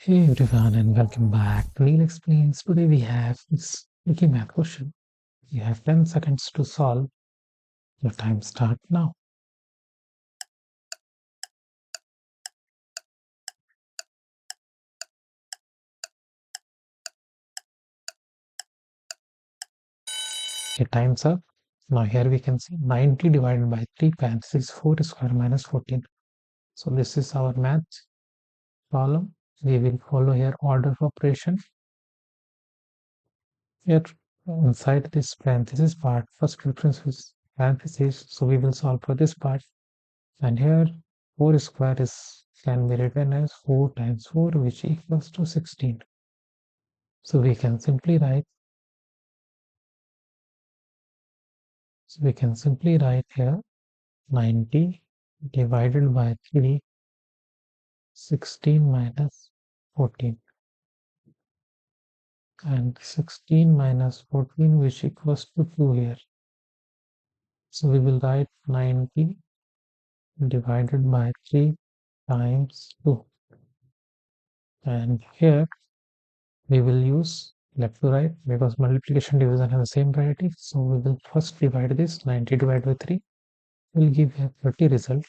Hey everyone and welcome back to Neil Explains. Today we have this tricky math question. You have 10 seconds to solve. Your time start now. Okay, time's up. Now here we can see 90 divided by 3 times is 4 square minus 14. So this is our math problem. We will follow here order of operation. Here inside this parenthesis part, first reference is parenthesis. So we will solve for this part. And here 4 square is can be written as 4 times 4 which equals to 16. So we can simply write here 90 divided by 3, 16 minus 14, and 16 minus 14 which equals to 2 here. So we will write 90 divided by 3 times 2, and here we will use left to right because multiplication division have the same variety. So we will first divide this. 90 divided by 3 will give a 30 result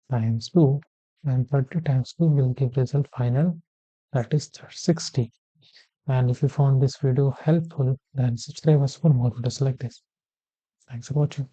times 2, and 30 times 2 will give result final, that is 60. And if you found this video helpful, then subscribe us for more videos like this. Thanks for watching.